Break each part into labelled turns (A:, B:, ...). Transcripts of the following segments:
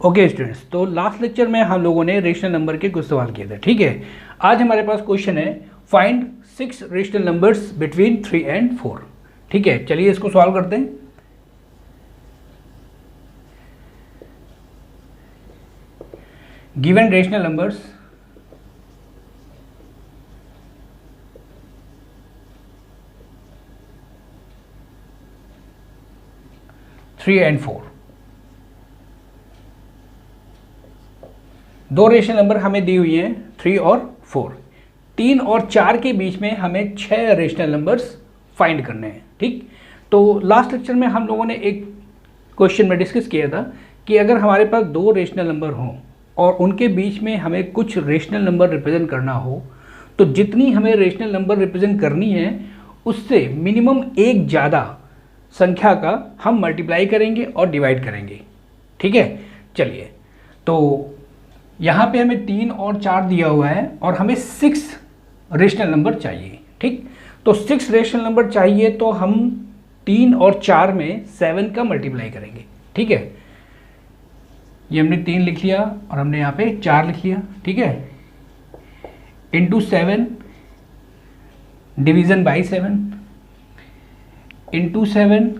A: Okay students, तो last lecture में हम लोगों ने रेशनल नंबर के कुछ सवाल किए थे। ठीक है, आज हमारे पास क्वेश्चन है find 6 rational numbers between 3 and 4। ठीक है, चलिए इसको सॉल्व करते हैं। Given rational numbers three and 4, दो रेशनल नंबर हमें दी हुई हैं 3 और 4। 3 और 4 के बीच में हमें 6 रेशनल नंबर्स फाइंड करने हैं। ठीक, तो लास्ट लेक्चर में हम लोगों ने एक क्वेश्चन में डिस्कस किया था कि अगर हमारे पास दो रेशनल नंबर हों और उनके बीच में हमें कुछ रेशनल नंबर रिप्रेजेंट करना हो, तो जितनी हमें रेशनल नंबर रिप्रेजेंट करनी है उससे मिनिमम एक ज़्यादा संख्या का हम मल्टीप्लाई करेंगे और डिवाइड करेंगे। ठीक है, चलिए, तो यहाँ पे हमें 3 और 4 दिया हुआ है और हमें 6 रेशनल नंबर चाहिए। ठीक, तो 6 रेशनल नंबर चाहिए तो हम 3 और 4 में 7 का मल्टीप्लाई करेंगे। ठीक है, ये हमने 3 लिख लिया और हमने यहाँ पे 4 लिख लिया। ठीक है, into 7 division by 7 into 7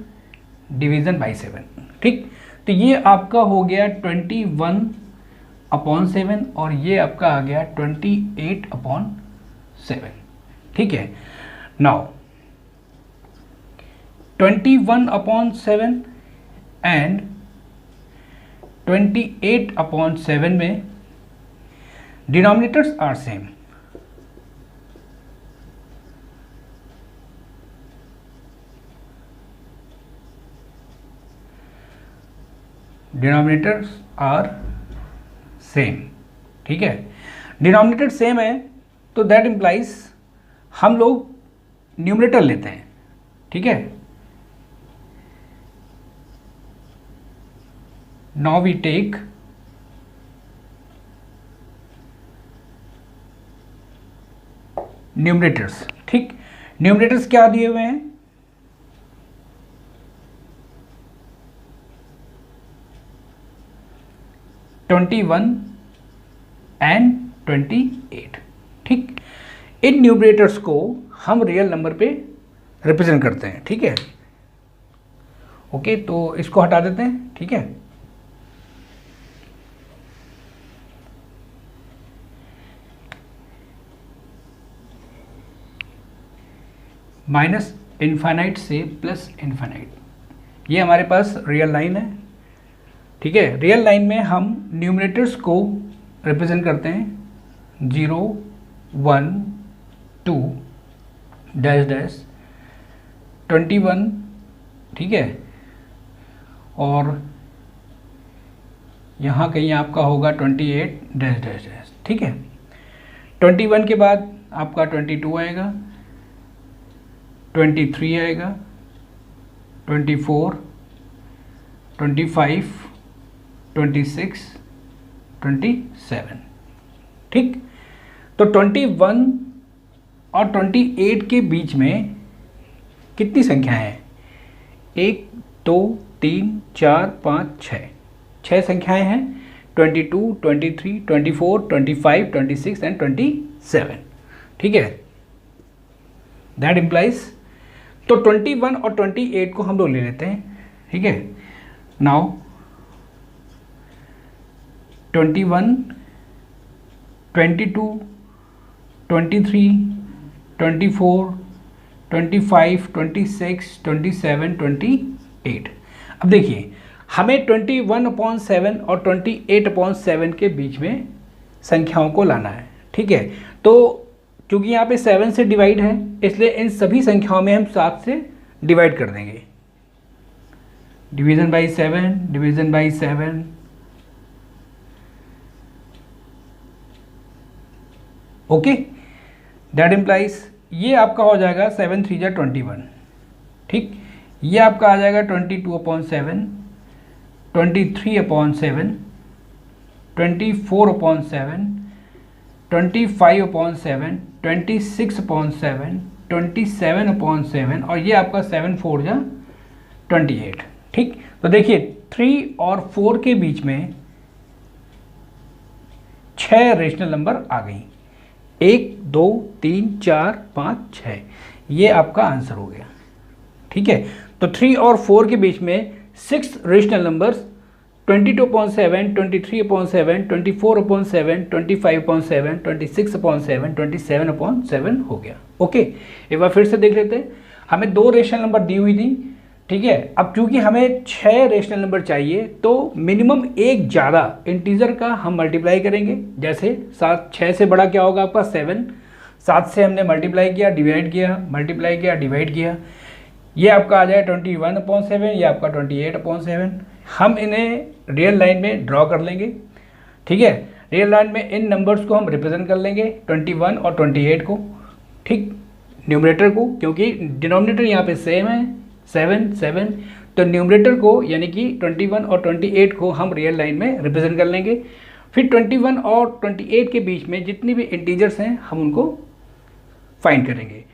A: division by 7। ठीक, तो ये आपका हो गया 21/7 और ये आपका आ गया 28/7। ठीक है, नाउ 21/7 एंड 28/7 में denominators are same. Denominators are same. ठीक है, डिनोमिनेटर सेम है तो दैट इम्प्लाइज हम लोग न्यूमरेटर लेते हैं। ठीक है, नाउ वी टेक न्यूमरेटर्स। ठीक, न्यूमरेटर्स क्या दिए हुए हैं? 21 एंड 28। ठीक, इन न्यूमरेटर्स को हम रियल नंबर पे रिप्रेजेंट करते हैं। ठीक है, ओके, तो इसको हटा देते हैं। ठीक है, माइनस इनफाइनाइट से प्लस इनफाइनाइट, ये हमारे पास रियल लाइन है। ठीक है, रियल लाइन में हम न्यूमरेटर्स को रिप्रेजेंट करते हैं 0 1 2 डैश डैश 21। ठीक है, और यहाँ कहीं आपका होगा 28 डैश डैश डैश। ठीक है, 21 के बाद आपका 22 आएगा, 23 आएगा, 24 25 26 27। ठीक, तो 21 और 28 के बीच में कितनी संख्याएं हैं? 1 2 3 4 5 6, 6 संख्याएं हैं। 22 23 24 25 26 एंड 27। ठीक है, दैट इम्प्लाइज तो 21 और 28 को हम लोग ले लेते हैं। ठीक है, नाउ 21 22 23 24 25 26 27 28। अब देखिए, हमें 21/7 और 28/7 के बीच में संख्याओं को लाना है। ठीक है, तो क्योंकि यहाँ पे 7 से डिवाइड है इसलिए इन सभी संख्याओं में हम 7 से डिवाइड कर देंगे। Division by 7 division by 7। Okay, that implies ये आपका हो जाएगा 7 3 जा 21। ठीक, ये आपका आ जाएगा 22/7 23/7 24/7 25/7 26/7 27/7 और ये आपका 7 4 जा 28। ठीक, तो देखिए 3 और 4 के बीच में 6 रेशनल नंबर आ गई। 1 2 3 4 5 6, ये आपका आंसर हो गया। ठीक है, तो 3 और 4 के बीच में 6 रेशनल नंबर्स 22/7, 23/7, 24/7, 25/7, 26/7, 27/7 हो गया। ओके, एक बार फिर से देख लेते हैं। हमें 2 रेशनल नंबर दी हुई थी, ठीक है। अब चूंकि हमें 6 रेशनल नंबर चाहिए तो मिनिमम एक ज़्यादा इंटीजर का हम मल्टीप्लाई करेंगे। जैसे 7, 6 से बड़ा क्या होगा आपका 7, 7 से हमने मल्टीप्लाई किया, डिवाइड किया, मल्टीप्लाई किया, डिवाइड किया, ये आपका आ जाए 21/7, ये आपका 28/7। हम इन्हें रियल लाइन में ड्रॉ कर लेंगे, ठीक है। रियल लाइन में इन नंबर्स को हम रिप्रेजेंट कर लेंगे 21 और 28 को, ठीक, न्यूमरेटर को, क्योंकि डिनोमिनेटर यहाँ पे सेम है 7 7, तो न्यूमरेटर को यानी कि 21 और 28 को हम रियल लाइन में रिप्रेजेंट कर लेंगे। फिर 21 और 28 के बीच में जितनी भी इंटीजर्स हैं हम उनको फाइंड करेंगे,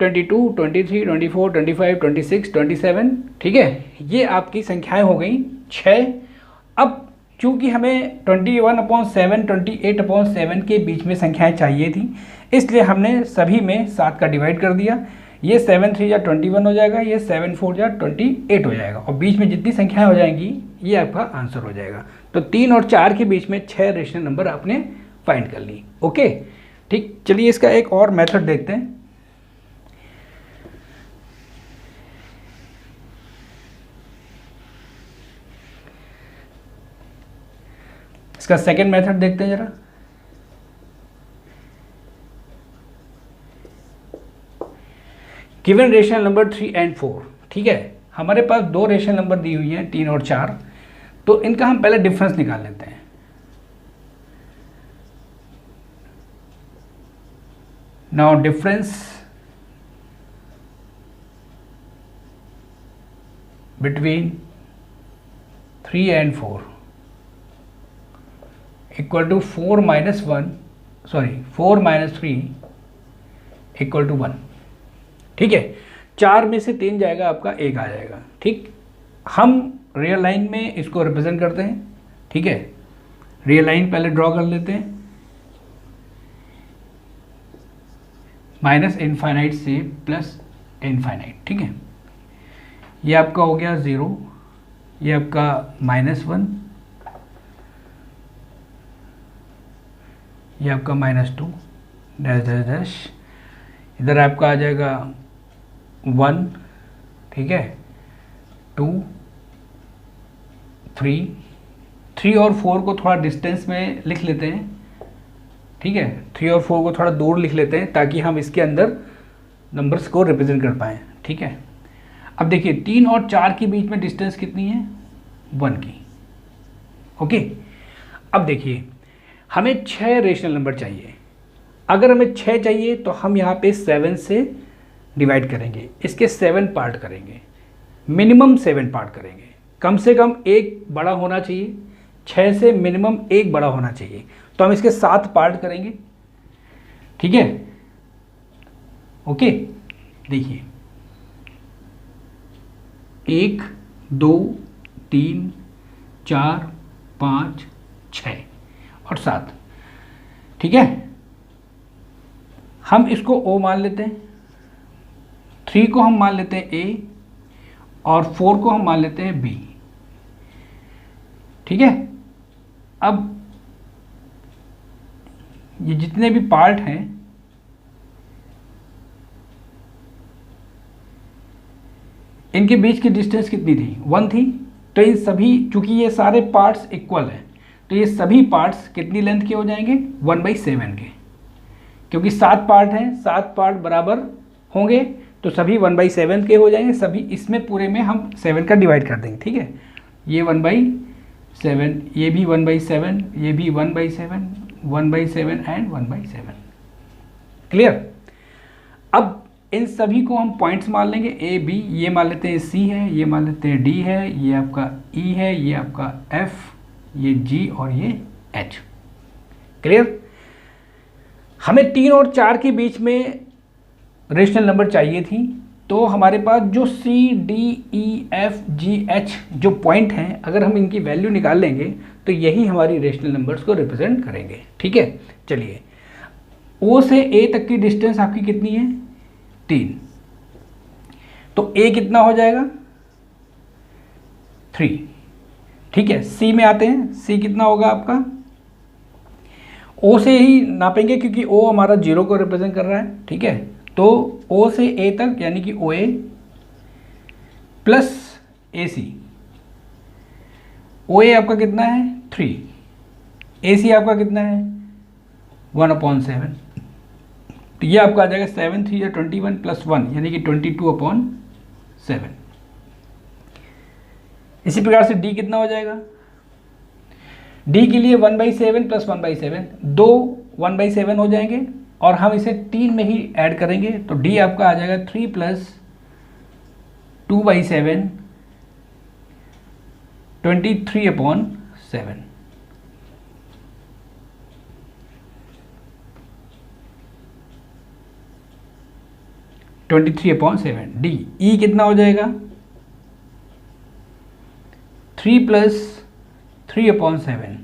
A: 22, 23, 24, 25, 26, 27, ठीक है। ये आपकी संख्याएं हो गई 6। अब चूंकि हमें 21/7, 28/7 के बीच में संख्याएं चाहिए थी, इसलिए हमने सभी में 7 का डिवाइड कर दिया। ये 7 3 या 21 हो जाएगा, ये 7 4 या 28 हो जाएगा, और बीच में जितनी संख्याएं हो जाएंगी ये आपका आंसर हो जाएगा। तो 3 और 4 के बीच में 6 रेशनल नंबर आपने फाइंड कर ली। ओके, ठीक, चलिए इसका एक और मेथड देखते हैं। इसका सेकेंड मेथड देखते हैं जरा। गिवन रेशनल नंबर 3 and 4, ठीक है। हमारे पास 2 रेशनल नंबर दी हुई हैं 3 और 4, तो इनका हम पहले डिफरेंस निकाल लेते हैं। Now difference between 3 and 4 equal to 4 - 3 equal to 1, ठीक है। 4 में से 3 जाएगा, आपका 1 आ जाएगा, ठीक। हम रियल लाइन में इसको रिप्रेजेंट करते हैं, ठीक है। रियल लाइन पहले ड्रॉ कर लेते हैं, -इनफाइनाइट से +इनफाइनाइट, ठीक है। ये आपका हो गया 0, ये आपका -1, ये आपका -2, डैश डैश डैश, इधर आपका आ जाएगा 1, ठीक है, 2 3 और 4 को थोड़ा डिस्टेंस में लिख लेते हैं, ठीक है। 3 और 4 को थोड़ा दूर लिख लेते हैं ताकि हम इसके अंदर नंबर्स को रिप्रेजेंट कर पाएँ, ठीक है। अब देखिए 3 और 4 के बीच में डिस्टेंस कितनी है, 1 की। ओके, अब देखिए हमें 6 रेशनल नंबर चाहिए। अगर हमें 6 चाहिए तो हम यहाँ पे 7 से डिवाइड करेंगे, इसके 7 पार्ट करेंगे, मिनिमम 7 पार्ट करेंगे, कम से कम एक बड़ा होना चाहिए, 6 से मिनिमम एक बड़ा होना चाहिए, तो हम इसके 7 पार्ट करेंगे, ठीक है। ओके, देखिए 1 2 3 4 5 6 और 7, ठीक है। हम इसको O मान लेते हैं, 3 को हम मान लेते हैं A और 4 को हम मान लेते हैं B, ठीक है। अब ये जितने भी पार्ट हैं इनके बीच की डिस्टेंस कितनी थी, 1 थी। तो इन सभी, चूंकि ये सारे पार्ट्स इक्वल हैं, तो ये सभी पार्ट्स कितनी लेंथ के हो जाएंगे, 1/7 के, क्योंकि 7 पार्ट हैं, 7 पार्ट बराबर होंगे तो सभी 1/7 के हो जाएंगे। सभी इसमें पूरे में हम 7 का डिवाइड कर देंगे, ठीक है। ये 1/7, ये भी 1/7, ये भी 1/7, 1/7 एंड 1/7, क्लियर। अब इन सभी को हम पॉइंट्स मान लेंगे, ए बी, ये मान लेते हैं C है, ये मान लेते हैं D है, ये आपका E है, ये आपका F, ये G और ये H, क्लियर। हमें 3 और 4 के बीच में रेशनल नंबर चाहिए थी, तो हमारे पास जो C D E F G H जो पॉइंट हैं, अगर हम इनकी वैल्यू निकाल लेंगे तो यही हमारी रेशनल नंबर्स को रिप्रेजेंट करेंगे। ठीक है, चलिए O से A तक की डिस्टेंस आपकी कितनी है? 3। तो A कितना हो जाएगा? 3। ठीक है, C में आते हैं। C कितना होगा आपका? O से ही नापेंगे क्योंकि O हमारा 0 को रिप्रेजेंट कर रहा है। ठीक है, तो O से A तक यानी कि OA प्लस AC। OA आपका कितना है? 3। AC आपका कितना है? 1/7। तो ये आपका आ जाएगा 7 3 या 21 प्लस 1 यानी कि 22/7। इसी प्रकार से D कितना हो जाएगा? D के लिए 1/7 प्लस 1/7, दो 1/7 हो जाएंगे और हम इसे 3 में ही ऐड करेंगे तो D आपका आ जाएगा 3 प्लस 2/7 23/7। D। E कितना हो जाएगा? 3 प्लस 3/7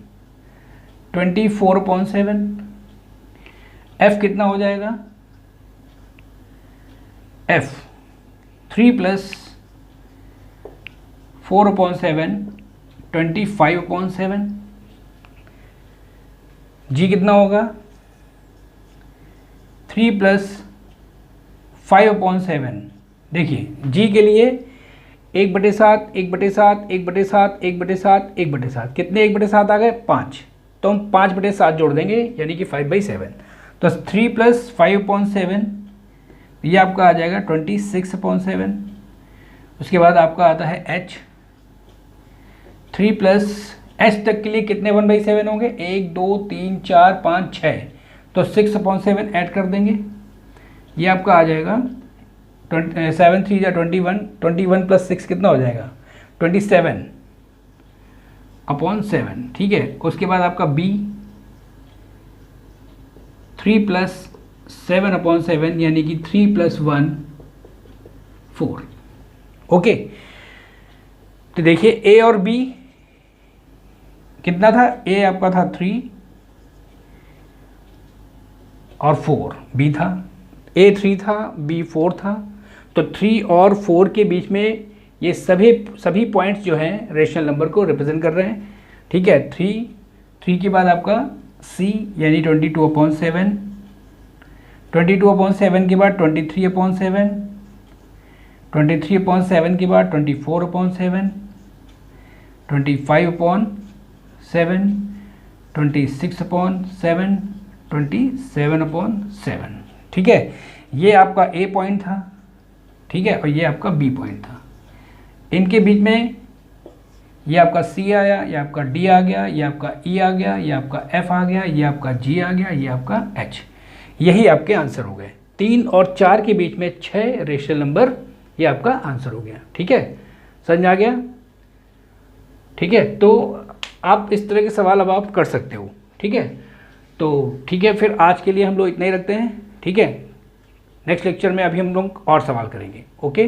A: 24/7। F कितना हो जाएगा? F 3 plus 4/7 25/7। G कितना होगा? 3 प्लस 5/7। देखिए G के लिए 1/7 1/7 1/7 1/7 1/7, कितने 1/7 आ गए? 5। तो हम 5/7 जोड़ देंगे यानी कि 5/7। तो 3 प्लस 5/7 ये आपका आ जाएगा 26/7। उसके बाद आपका आता है H। 3 प्लस H तक के लिए कितने 1/7 होंगे? 1 2 3 4 5 6। तो 6/7 ऐड कर देंगे, ये आपका आ जाएगा 7 3 या 21। 21 प्लस 6 कितना हो जाएगा? 27/7। ठीक है, उसके बाद आपका B 3 प्लस 7/7 यानी कि 3 प्लस 1 4। ओके, तो देखिए A और B कितना था? A आपका था 3 और 4, B था। A 3 था, B 4 था। तो 3 और 4 के बीच में ये सभी पॉइंट्स जो हैं रेशनल नंबर को रिप्रेजेंट कर रहे हैं। ठीक है, 3 के बाद आपका C यानी 22/7, 22/7 के बाद 23/7, 23/7 के बाद 24/7, 25/7, 26/7, 27/7। ठीक है, ये आपका A पॉइंट था। ठीक है, और ये आपका B पॉइंट था। इनके बीच में ये आपका C आया, ये आपका D आ गया, ये आपका E आ गया, ये आपका F आ गया, ये आपका G आ गया, ये आपका H। यही आपके आंसर हो गए। 3 और 4 के बीच में 6 रेशनल नंबर, ये आपका आंसर हो गया। ठीक है, समझ आ गया? ठीक है, तो आप इस तरह के सवाल अब आप कर सकते हो। ठीक है, तो ठीक है, फिर आज के लिए हम लोग इतना ही रखते हैं। ठीक है, नेक्स्ट लेक्चर में अभी हम लोग और सवाल करेंगे। ओके।